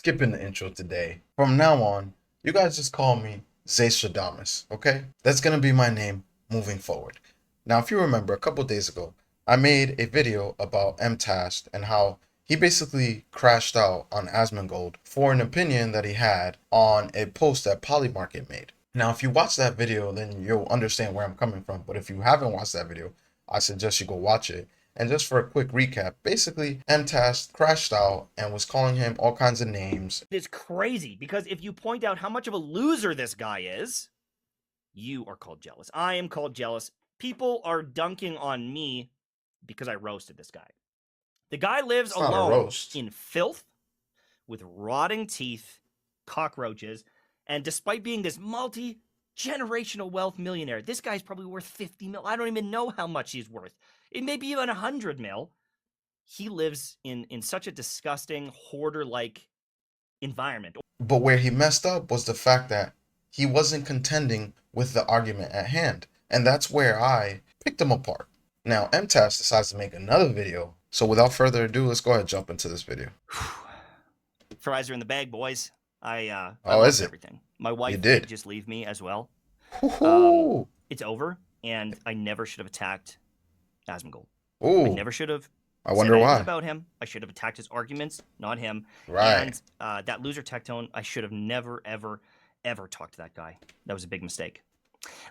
skipping the intro today. From now on, you guys just call me Zaystradamus, okay? That's gonna be my name moving forward. Now, if you remember, a couple days ago, I made a video about MTashed and how he basically crashed out on Asmongold for an opinion that he had on a post that Polymarket made. Now, if you watch that video, then you'll understand where I'm coming from. But if you haven't watched that video, I suggest you go watch it. And just for a quick recap, basically, MTashed crashed out and was calling him all kinds of names. It's crazy because if you point out how much of a loser this guy is, you are called jealous. I am called jealous. People are dunking on me because I roasted this guy. The guy lives It's not a alone roast. in filth with rotting teeth, cockroaches, and despite being this multi-generational wealth millionaire, this guy's probably worth 50 mil. I don't even know how much he's worth. It may be even 100 mil. He lives in such a disgusting hoarder-like environment. But where he messed up was the fact that he wasn't contending with the argument at hand. And that's where I picked him apart. Now, MTashed decides to make another video. So without further ado, let's go ahead and jump into this video. Fries are in the bag, boys. I Oh, is lost it? everything. My wife did? did just leave me as well. Woohoo! It's over, and I never should have attacked Asmongold. I Ooh, never should have I said wonder anything why. about him. I should have attacked his arguments, not him. Right. And that loser Techtone, I should have never, ever, ever talked to that guy. That was a big mistake.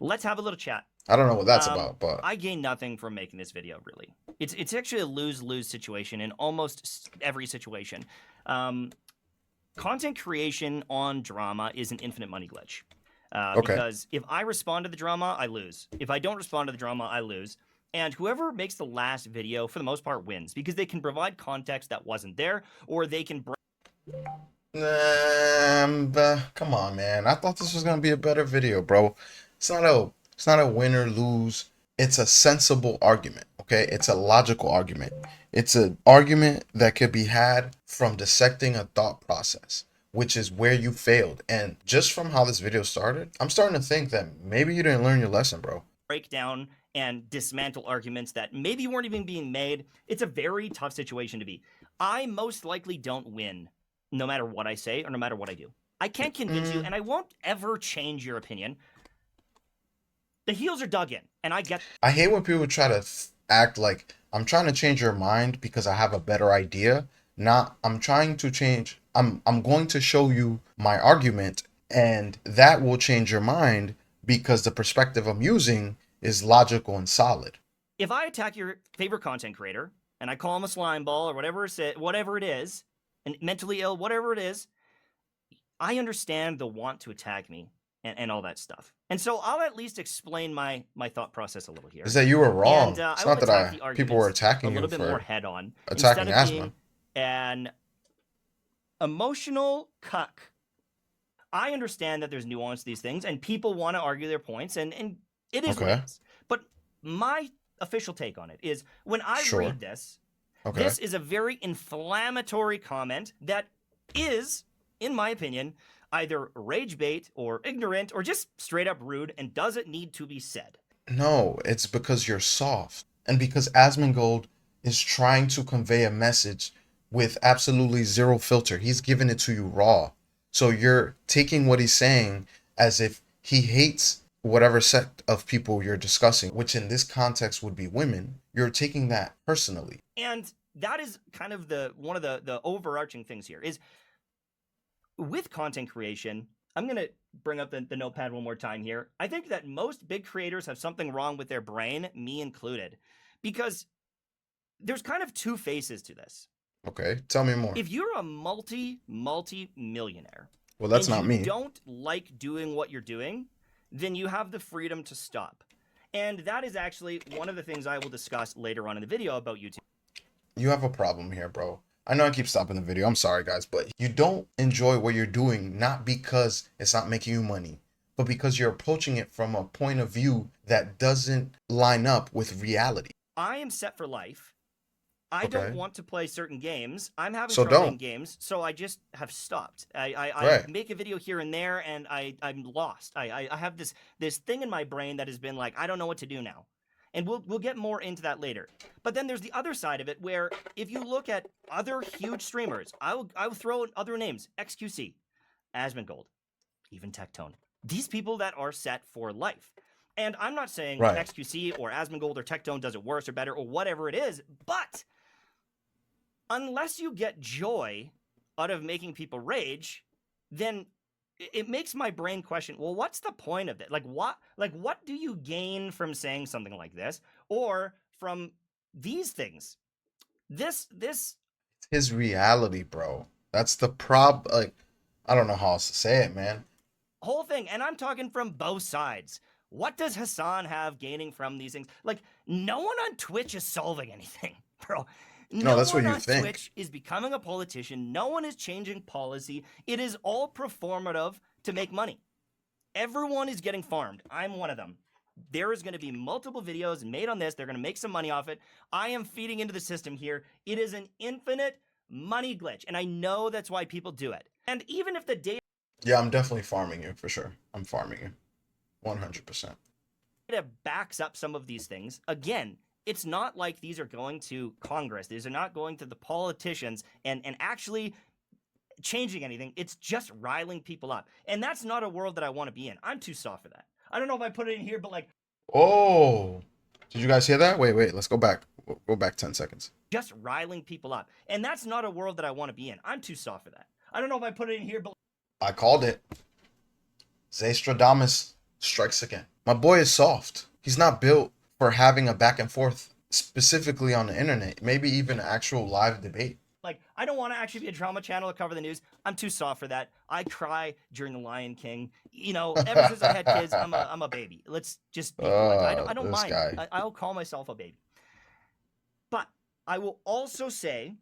Let's have a little chat. I don't know what that's about, but I gain nothing from making this video, really. It's actually a lose-lose situation in almost every situation. Content creation on drama is an infinite money glitch. okay. Because if I respond to the drama, I lose. If I don't respond to the drama, I lose. And whoever makes the last video, for the most part, wins. Because they can provide context that wasn't there, or they can... Come on, man. I thought this was gonna be a better video, bro. It's not a win or lose. It's a sensible argument, okay? It's a logical argument. It's an argument that could be had from dissecting a thought process, which is where you failed. And just from how this video started, I'm starting to think that maybe you didn't learn your lesson, bro. break down and dismantle arguments that maybe weren't even being made. It's a very tough situation to be. I most likely don't win, no matter what I say or no matter what I do. I can't convince you, and I won't ever change your opinion. The heels are dug in, and I get... I hate when people try to act like I'm trying to change your mind because I have a better idea. Not I'm trying to change. I'm going to show you my argument, and that will change your mind because the perspective I'm using is logical and solid. If I attack your favorite content creator, and I call him a slime ball or whatever it is, and mentally ill, whatever it is, I understand the want to attack me and all that stuff. And so I'll at least explain my thought process a little here. Is that you were wrong? And It's I will not attack the that people were arguments attacking a little you bit more for head on attacking instead of Asma. being an emotional cuck. I understand that there's nuance to these things, and people want to argue their points, and it is what Okay. it is. But my official take on it is when I Sure. read this, Okay. this is a very inflammatory comment that is, in my opinion, either rage bait or ignorant or just straight up rude and doesn't need to be said. No, it's because you're soft. And because Asmongold is trying to convey a message with absolutely zero filter. He's giving it to you raw. So you're taking what he's saying as if he hates whatever sect of people you're discussing, which in this context would be women. You're taking that personally. And that is kind of one of the overarching things here is with content creation. I'm going to bring up the notepad one more time here. I think that most big creators have something wrong with their brain, me included, because there's kind of two faces to this. Okay, tell me more. If you're a multi-millionaire, Well, that's and not you me. don't like doing what you're doing, then you have the freedom to stop. And that is actually one of the things I will discuss later on in the video about YouTube. You have a problem here, bro. I know I keep stopping the video. I'm sorry, guys, but you don't enjoy what you're doing, not because it's not making you money, but because you're approaching it from a point of view that doesn't line up with reality. I am set for life. I Okay. don't want to play certain games. I'm having So trouble in don't. games, so I just have stopped. I Right. make a video here and there, and I'm lost. I have this thing in my brain that has been like, I don't know what to do now. And we'll get more into that later. But then there's the other side of it where if you look at other huge streamers, I will throw in other names, XQC, Asmongold, even Techtone. These people that are set for life. And I'm not saying Right. XQC or Asmongold or Techtone does it worse or better or whatever it is, but unless you get joy out of making people rage, then it makes my brain question, well, what's the point of it? Like what do you gain from saying something like this or from these things? This His reality, bro. That's the like, I don't know how else to say it, man. whole thing, and I'm talking from both sides. What does Hasan have gaining from these things? Like, no one on Twitch is solving anything, bro. No, that's what one you on think. Twitch is becoming a politician. No one is changing policy. It is all performative to make money. Everyone is getting farmed. I'm one of them. There is going to be multiple videos made on this. They're going to make some money off it. I am feeding into the system here. It is an infinite money glitch, and I know that's why people do it. And even if the data Yeah, I'm definitely farming you, for sure. I'm farming you. 100%. backs up some of these things, again, it's not like these are going to Congress. These are not going to the politicians and actually changing anything. It's just riling people up. And that's not a world that I want to be in. I'm too soft for that. I don't know if I put it in here, but like, Oh, did you guys hear that? Wait, let's go back. Go back 10 seconds. just riling people up. And that's not a world that I want to be in. I'm too soft for that. I don't know if I put it in here, but I called it. Zestradamus strikes again. My boy is soft. He's not built for having a back and forth, specifically on the internet. Maybe even an actual live debate. like, I don't want to actually be a drama channel to cover the news. I'm too soft for that. I cry during The Lion King. You know, ever since I had kids, I'm a baby. Let's just be blunt. I don't this mind. guy. I'll call myself a baby. But I will also say,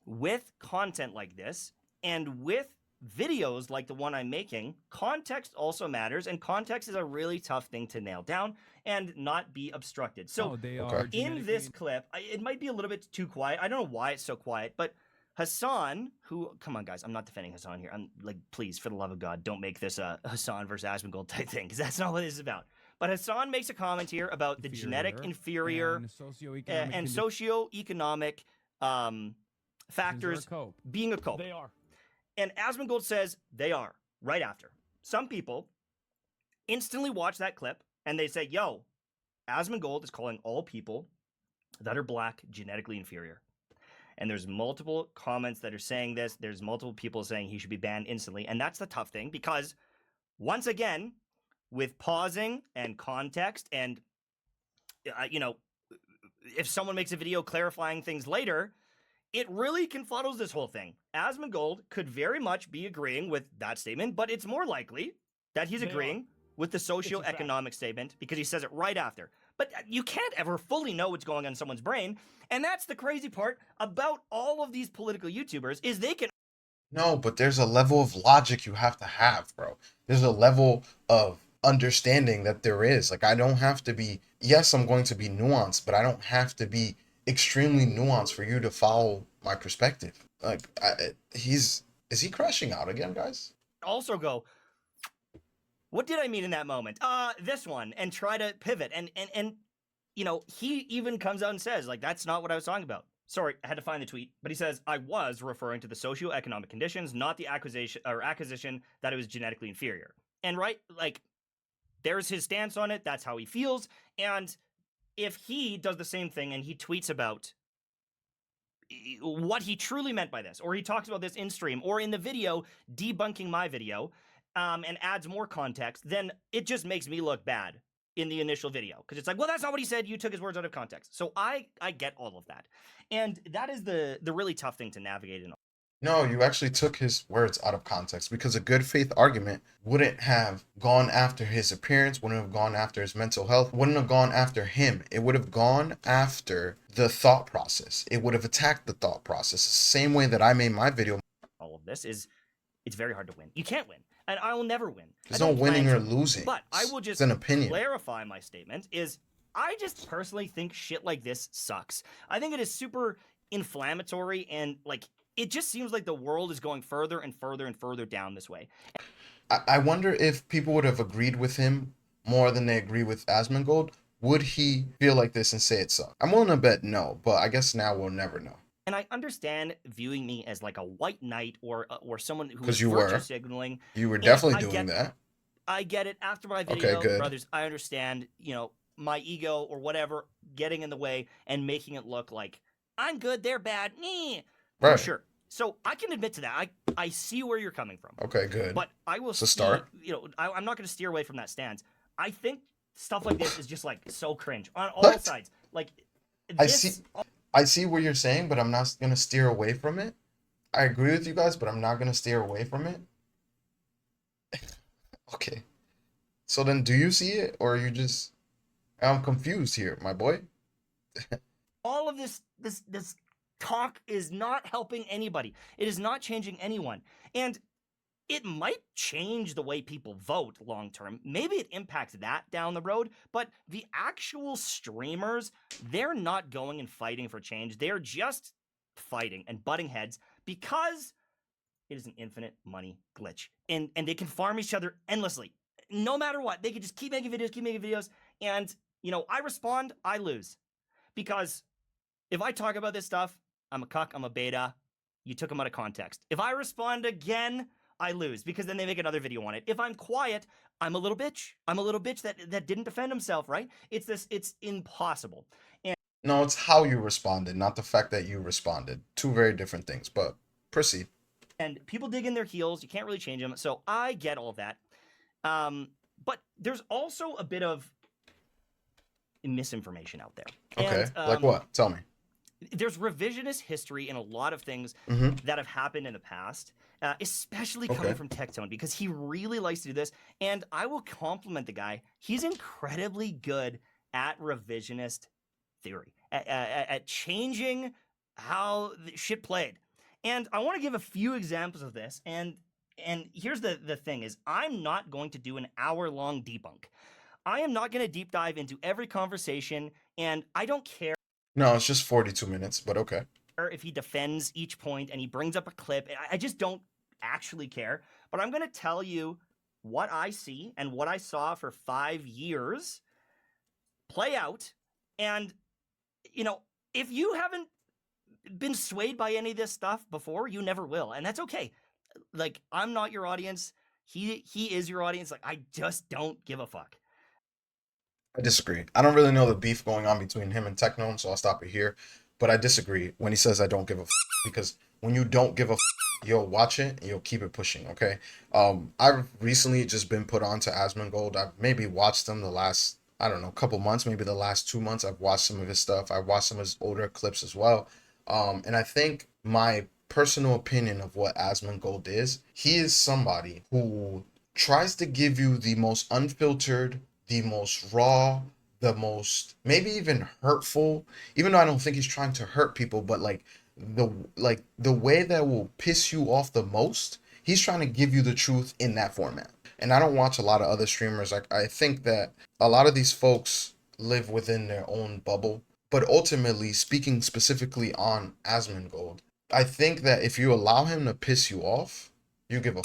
with content like this and with videos like the one I'm making, context also matters, and context is a really tough thing to nail down and not be obstructed. So they Okay. are in genetically- this clip, it might be a little bit too quiet. I don't know why it's so quiet, but Hasan, who, come on guys, I'm not defending Hasan here. I'm like, please, for the love of God, don't make this a Hasan versus Asmongold type thing, because that's not what this is about. But Hasan makes a comment here about the genetic inferior and socioeconomic and condi- socioeconomic factors cope. being a cope. They are. And Asmongold says they are right after. Some people instantly watch that clip and they say, yo, Asmongold is calling all people that are black genetically inferior. And there's multiple comments that are saying this. There's multiple people saying he should be banned instantly. And that's the tough thing because, once again, with pausing and context and, you know, if someone makes a video clarifying things later, it really confuddles this whole thing. Asmongold could very much be agreeing with that statement, but it's more likely that he's They agreeing with the socioeconomic statement because he says it right after. But you can't ever fully know what's going on in someone's brain. And that's the crazy part about all of these political YouTubers is they can No, but there's a level of logic you have to have, bro. There's a level of understanding that there is. Like, I don't have to be, yes, I'm going to be nuanced, but I don't have to be extremely nuanced for you to follow my perspective. Like, is he crashing out again, guys? also go, what did I mean in that moment? This one, and try to pivot. And you know, he even comes out and says, like, that's not what I was talking about. Sorry, I had to find the tweet, but he says, I was referring to the socioeconomic conditions, not the acquisition that it was genetically inferior. And right, like, there's his stance on it. That's how he feels. And if he does the same thing and he tweets about what he truly meant by this, or he talks about this in stream or in the video debunking my video, and adds more context, then it just makes me look bad in the initial video because it's like, well, that's not what he said. You took his words out of context. So I get all of that, and that is the really tough thing to navigate in. No, you actually took his words out of context because a good faith argument wouldn't have gone after his appearance, wouldn't have gone after his mental health, wouldn't have gone after him. It would have gone after the thought process. It would have attacked the thought process the same way that I made my video. All of this is, it's very hard to win. You can't win, and I will never win. There's I no don't plan winning or to. losing. But I will just It's an opinion. clarify my statement is I just personally think shit like this sucks. I think it is super inflammatory and like it just seems like the world is going further and further and further down this way. I wonder if people would have agreed with him more than they agree with Asmongold, would he feel like this and say it sucked? I'm willing to bet no, but I guess now we'll never know. And I understand viewing me as like a white knight or someone who is Because virtue signaling, you were and definitely doing that. I get it. After my Okay, video, good. brothers, I understand, my ego or whatever getting in the way and making it look like I'm good, they're bad. For Right. sure. So I can admit to that. I see where you're coming from. Okay, good. But I will It's a see, start. I'm not going to steer away from that stance. I think stuff like this is just like so cringe on all What? sides. Like I this. see what you're saying, but I'm not gonna steer away from it. I agree with you guys, but I'm not gonna steer away from it. Okay. So then do you see it or are you just I'm confused here, my boy. All of this talk is not helping anybody. It is not changing anyone. And it might change the way people vote long term. Maybe it impacts that down the road, but the actual streamers, they're not going and fighting for change. They're just fighting and butting heads because it is an infinite money glitch. And they can farm each other endlessly. No matter what, they can just keep making videos, and I respond, I lose. Because if I talk about this stuff, I'm a cuck, I'm a beta. You took them out of context. If I respond again, I lose because then they make another video on it. If I'm quiet, I'm a little bitch. I'm a little bitch that didn't defend himself, right? It's impossible. And No, it's how you responded, not the fact that you responded. Two very different things, but proceed. people dig in their heels. You can't really change them. So I get all of that. But there's also a bit of misinformation out there. Okay. And Like what? Tell me. there's revisionist history in a lot of things Mm-hmm. that have happened in the past, especially coming Okay. from Techtone, because he really likes to do this. And I will compliment the guy. He's incredibly good at revisionist theory, at changing how shit played. And I want to give a few examples of this. And here's the thing is I'm not going to do an hour-long debunk. I am not going to deep dive into every conversation, and I don't care No, it's just 42 minutes, but okay. if he defends each point and he brings up a clip. I just don't actually care. But I'm going to tell you what I see and what I saw for 5 years play out. And, if you haven't been swayed by any of this stuff before, you never will. And that's okay. Like, I'm not your audience. He is your audience. Like, I just don't give a fuck. I disagree. I don't really know the beef going on between him and Techtone, so I'll stop it here. But I disagree when he says I don't give a because when you don't give a you'll watch it and you'll keep it pushing, okay? I've recently just been put on to Asmongold. I've maybe watched him the last, I don't know, couple months, maybe the last 2 months. I've watched some of his stuff. I've watched some of his older clips as well. And I think my personal opinion of what Asmongold is, he is somebody who tries to give you the most unfiltered, the most raw, the most maybe even hurtful, even though I don't think he's trying to hurt people, but the way that will piss you off the most, he's trying to give you the truth in that format. And I don't watch a lot of other streamers. I think that a lot of these folks live within their own bubble. But ultimately, speaking specifically on Asmongold, I think that if you allow him to piss you off, you give a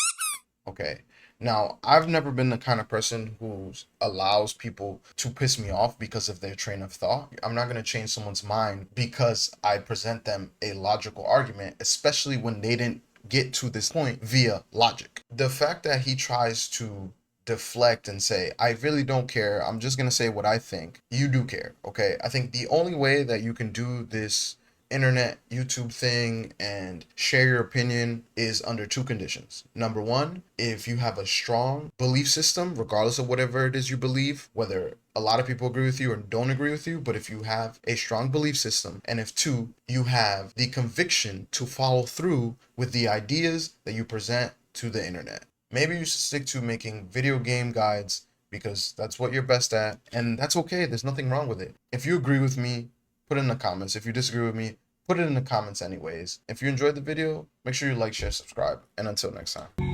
okay. Now, I've never been the kind of person who allows people to piss me off because of their train of thought. I'm not going to change someone's mind because I present them a logical argument, especially when they didn't get to this point via logic. The fact that he tries to deflect and say, I really don't care, I'm just going to say what I think, you do care, okay? I think the only way that you can do this internet YouTube thing and share your opinion is under two conditions. Number one, if you have a strong belief system, regardless of whatever it is you believe, whether a lot of people agree with you or don't agree with you, but if you have a strong belief system, and if two, you have the conviction to follow through with the ideas that you present to the internet. Maybe you should stick to making video game guides because that's what you're best at, and that's okay. There's nothing wrong with it. If you agree with me, put it in the comments. If you disagree with me, put it in the comments anyways. If you enjoyed the video, make sure you like, share, subscribe, and until next time.